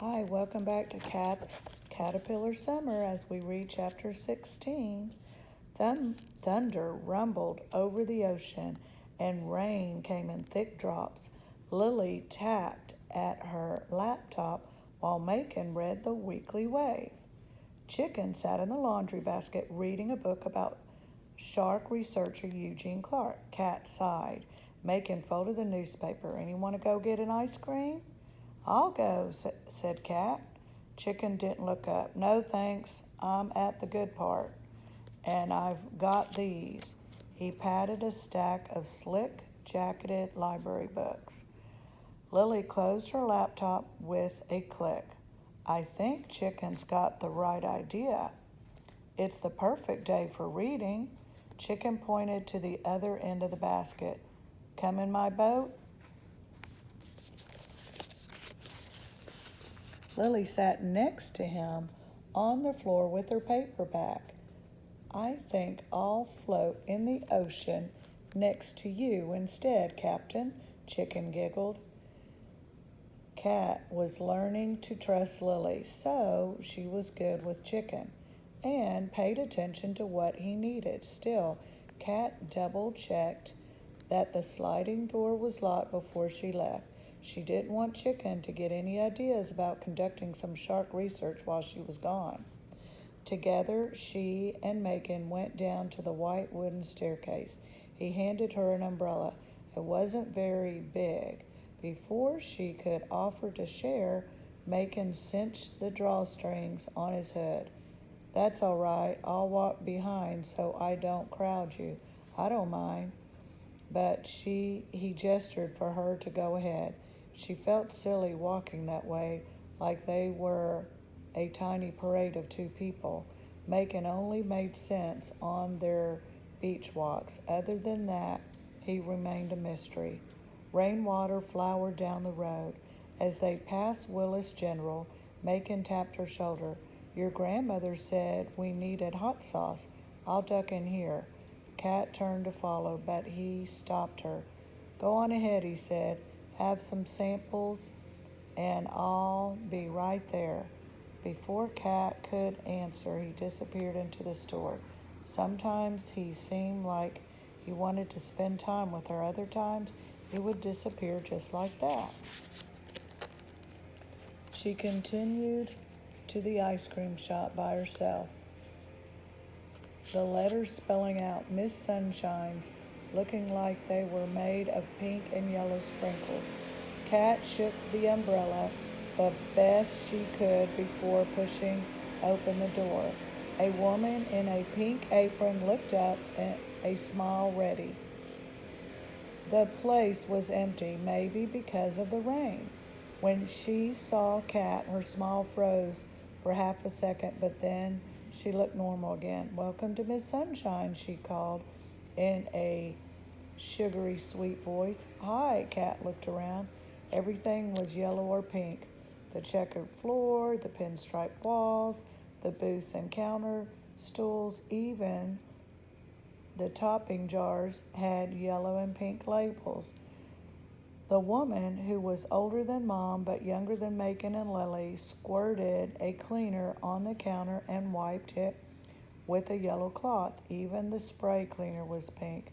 Hi, welcome back to Caterpillar Summer as we read chapter 16. Thunder rumbled over the ocean and rain came in thick drops. Lily tapped at her laptop while Macon read the Weekly Wave. Chicken sat in the laundry basket reading a book about shark researcher Eugene Clark. Cat sighed. Macon folded the newspaper. Anyone to go get an ice cream? I'll go, said Cat. Chicken didn't look up. No, thanks. I'm at the good part. And I've got these. He patted a stack of slick, jacketed library books. Lily closed her laptop with a click. I think Chicken's got the right idea. It's the perfect day for reading. Chicken pointed to the other end of the basket. Come in my boat? Lily sat next to him on the floor with her paperback. I think I'll float in the ocean next to you instead, Captain, Chicken giggled. Cat was learning to trust Lily, so she was good with Chicken and paid attention to what he needed. Still, Cat double-checked that the sliding door was locked before she left. She didn't want Chicken to get any ideas about conducting some shark research while she was gone. Together, she and Macon went down to the white wooden staircase. He handed her an umbrella. It wasn't very big. Before she could offer to share, Macon cinched the drawstrings on his hood. That's all right. I'll walk behind so I don't crowd you. I don't mind. But he gestured for her to go ahead. She felt silly walking that way, like they were a tiny parade of two people. Macon only made sense on their beach walks. Other than that, he remained a mystery. Rainwater flowered down the road. As they passed Willis General, Macon tapped her shoulder. Your grandmother said we needed hot sauce. I'll duck in here. Cat turned to follow, but he stopped her. Go on ahead, he said. Have some samples, and I'll be right there. Before Cat could answer, he disappeared into the store. Sometimes he seemed like he wanted to spend time with her. Other times, he would disappear just like that. She continued to the ice cream shop by herself. The letters spelling out Miss Sunshine's, looking like they were made of pink and yellow sprinkles. Cat shook the umbrella the best she could before pushing open the door. A woman in a pink apron looked up, a smile ready. The place was empty, maybe because of the rain. When she saw Cat, her smile froze for half a second, but then she looked normal again. Welcome to Miss Sunshine, she called in a sugary sweet voice. Hi, Cat looked around. Everything was yellow or pink. The checkered floor, the pinstripe walls, the booths and counter stools, even the topping jars had yellow and pink labels. The woman, who was older than Mom but younger than Macon and Lily, squirted a cleaner on the counter and wiped it with a yellow cloth. Even the spray cleaner was pink.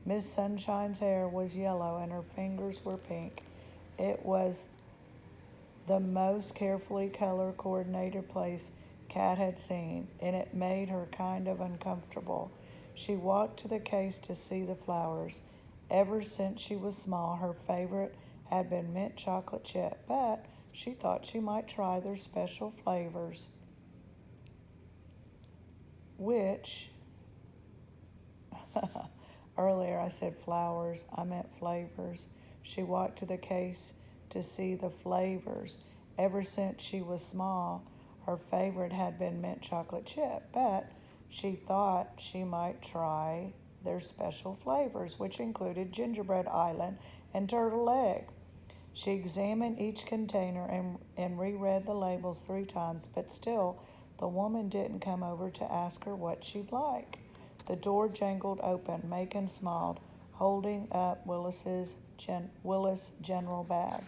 Miss Sunshine's hair was yellow and her fingers were pink. It was the most carefully color-coordinated place Cat had seen, and it made her kind of uncomfortable. She walked to the case to see the flowers. Ever since she was small, her favorite had been mint chocolate chip, but she thought she might try their special flavors, which, earlier I said flowers, I meant flavors. She walked to the case to see the flavors. Ever since she was small, her favorite had been mint chocolate chip, but she thought she might try their special flavors, which included gingerbread island and turtle egg. She examined each container and reread the labels 3 times, but still the woman didn't come over to ask her what she'd like. The door jangled open. Macon smiled, holding up Willis General bag.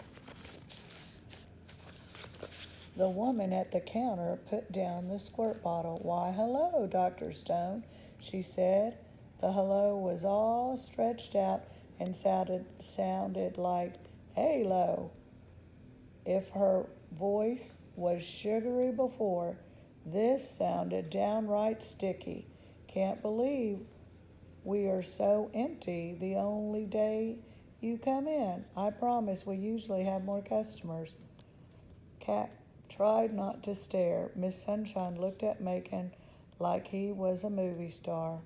The woman at the counter put down the squirt bottle. "Why, hello, Dr. Stone," she said. The hello was all stretched out and sounded like "Halo." If her voice was sugary before, this sounded downright sticky. "Can't believe we are so empty the only day you come in. I promise we usually have more customers." Cat tried not to stare. Miss Sunshine looked at Macon like he was a movie star.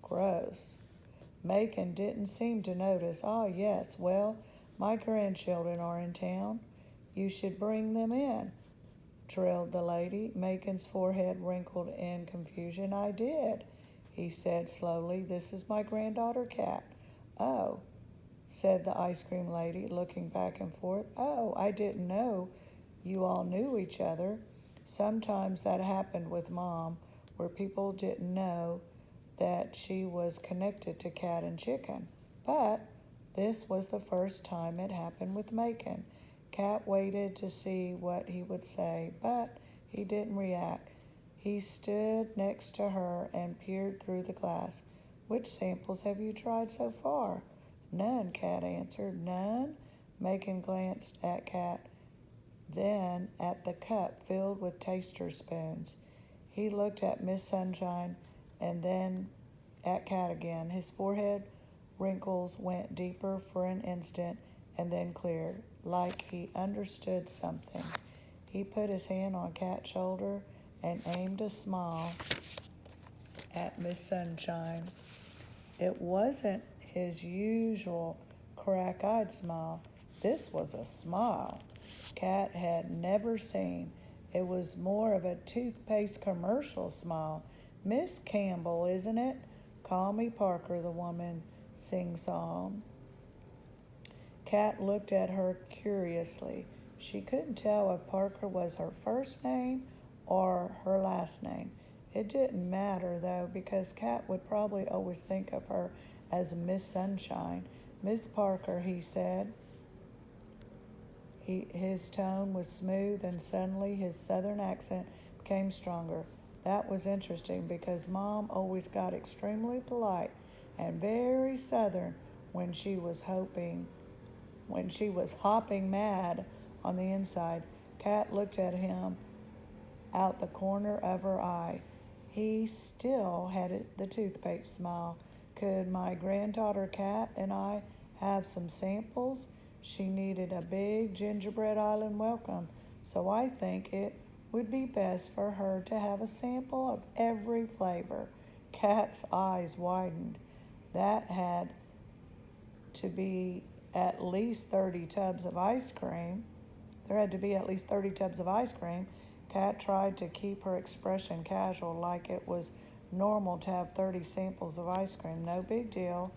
Gross. Macon didn't seem to notice. "Ah, yes, well, my grandchildren are in town. You should bring them in," trilled the lady. Macon's forehead wrinkled in confusion. "I did," he said slowly. "This is my granddaughter, Cat." "Oh," said the ice cream lady, looking back and forth. "Oh, I didn't know you all knew each other." Sometimes that happened with Mom, where people didn't know that she was connected to Cat and Chicken. But this was the first time it happened with Macon. Cat waited to see what he would say, but he didn't react. He stood next to her and peered through the glass. "Which samples have you tried so far?" "None," Cat answered. "None?" Macon glanced at Cat, then at the cup filled with taster spoons. He looked at Miss Sunshine and then at Cat again. His forehead wrinkles went deeper for an instant and then cleared, like he understood something. He put his hand on Cat's shoulder and aimed a smile at Miss Sunshine. It wasn't his usual crack-eyed smile. This was a smile Cat had never seen. It was more of a toothpaste commercial smile. "Miss Campbell, isn't it?" "Call me Parker," the woman sing-songed. Cat looked at her curiously. She couldn't tell if Parker was her first name or her last name. It didn't matter, though, because Cat would probably always think of her as Miss Sunshine. "Miss Parker," he said. His tone was smooth, and suddenly his southern accent became stronger. That was interesting because Mom always got extremely polite and very southern when she was hopping mad on the inside. Cat looked at him out the corner of her eye. He still had the toothpaste smile. "Could my granddaughter Cat and I have some samples?" She needed a big gingerbread island welcome, so I think it would be best for her to have a sample of every flavor. Cat's eyes widened. That had to be at least 30 tubs of ice cream. There had to be at least 30 tubs of ice cream. Cat tried to keep her expression casual, like it was normal to have 30 samples of ice cream. "No big deal."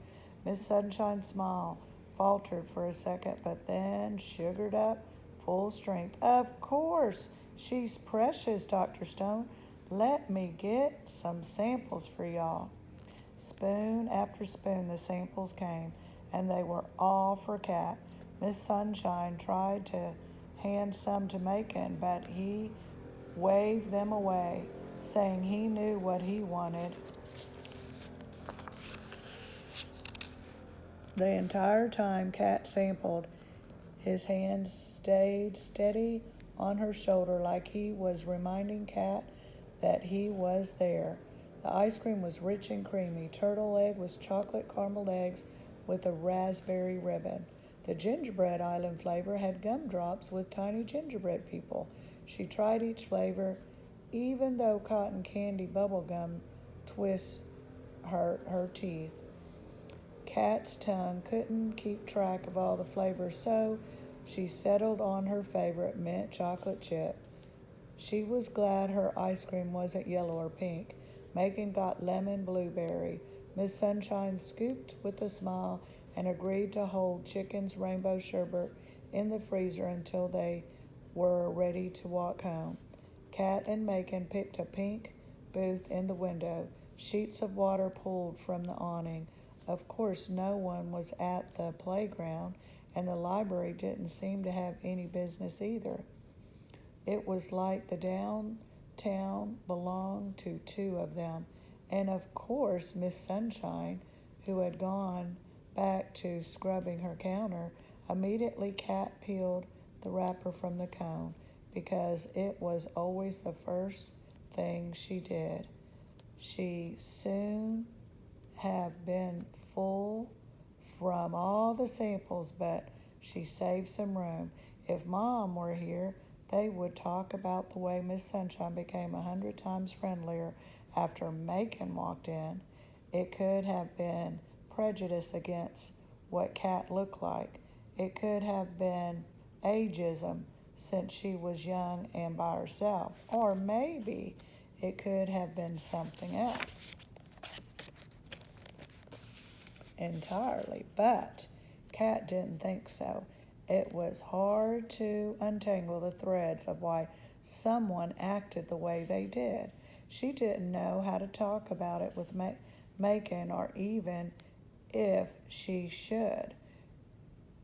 Miss Sunshine's smile faltered for a second, but then sugared up full strength. "Of course, she's precious, Dr. Stone. Let me get some samples for y'all." Spoon after spoon the samples came, and they were all for Cat. Miss Sunshine tried to hand some to Macon, but he waved them away, saying he knew what he wanted. The entire time Cat sampled, his hand stayed steady on her shoulder like he was reminding Cat that he was there. The ice cream was rich and creamy. Turtle egg was chocolate caramel eggs with a raspberry ribbon. The gingerbread island flavor had gumdrops with tiny gingerbread people. She tried each flavor, even though cotton candy bubble gum twists hurt her teeth. Cat's tongue couldn't keep track of all the flavors, so she settled on her favorite mint chocolate chip. She was glad her ice cream wasn't yellow or pink. Megan got lemon blueberry. Miss Sunshine scooped with a smile and agreed to hold Chicken's rainbow sherbet in the freezer until they were ready to walk home. Cat and Megan picked a pink booth in the window. Sheets of water pulled from the awning. Of course, no one was at the playground, and the library didn't seem to have any business either. It was like the downtown belonged to two of them. And of course, Miss Sunshine, who had gone back to scrubbing her counter, immediately cat peeled the wrapper from the cone because it was always the first thing she did. She soon have been full from all the samples, but she saved some room. If Mom were here, they would talk about the way Miss Sunshine became 100 times friendlier after Macon walked in. It could have been prejudice against what Cat looked like. It could have been ageism since she was young and by herself. Or maybe it could have been something else entirely, but Kat didn't think so. It was hard to untangle the threads of why someone acted the way they did. She didn't know how to talk about it with Macon, or even if she should.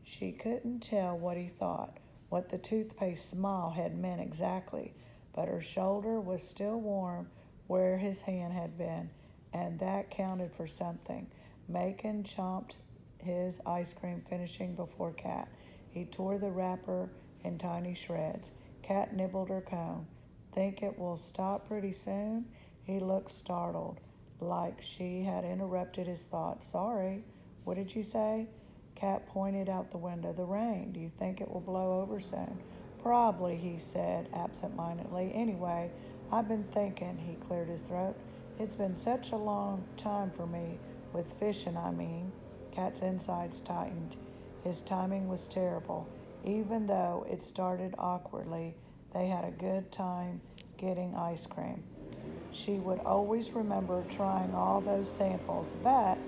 She couldn't tell what he thought, what the toothpaste smile had meant exactly, but her shoulder was still warm where his hand had been, and that counted for something. Macon chomped his ice cream, finishing before Kat. He tore the wrapper in tiny shreds. Kat nibbled her cone. Think it will stop pretty soon? He looked startled, like she had interrupted his thoughts. Sorry, what did you say? Kat pointed out the window. The rain. Do you think it will blow over soon? Probably, he said absent-mindedly. Anyway, I've been thinking, he cleared his throat. It's been such a long time for me, with fishing, I mean. Kat's insides tightened. His timing was terrible. Even though it started awkwardly, they had a good time getting ice cream. She would always remember trying all those samples, but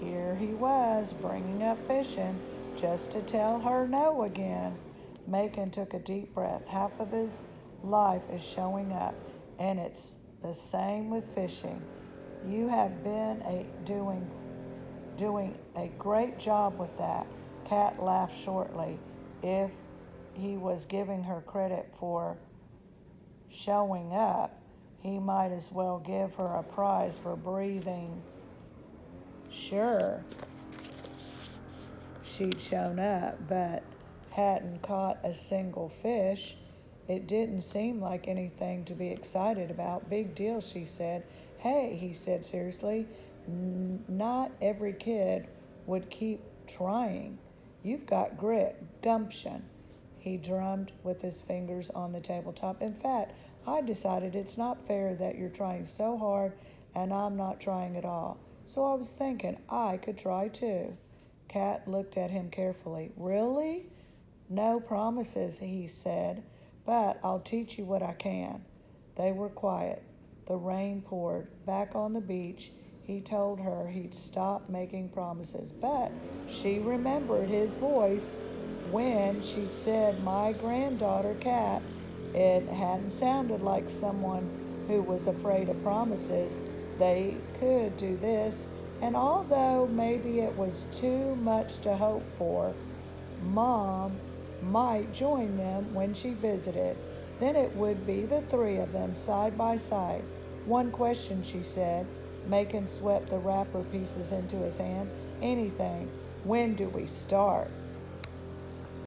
here he was, bringing up fishing, just to tell her no again. Macon took a deep breath. Half of his life is showing up, and it's the same with fishing. You have been doing a great job with that. Kat laughed shortly. If he was giving her credit for showing up, he might as well give her a prize for breathing. Sure, she'd shown up, but hadn't caught a single fish. It didn't seem like anything to be excited about. Big deal, she said. Hey, he said seriously, not every kid would keep trying. You've got grit, gumption. He drummed with his fingers on the tabletop. In fact, I decided it's not fair that you're trying so hard and I'm not trying at all. So I was thinking I could try too. Kat looked at him carefully. Really? No promises, he said, but I'll teach you what I can. They were quiet. The rain poured. Back on the beach, he told her he'd stop making promises, but she remembered his voice when she'd said, my granddaughter Kat. It hadn't sounded like someone who was afraid of promises. They could do this, and although maybe it was too much to hope for, Mom might join them when she visited. Then it would be the three of them side by side. One question, she said. Macon swept the wrapper pieces into his hand. Anything. When do we start?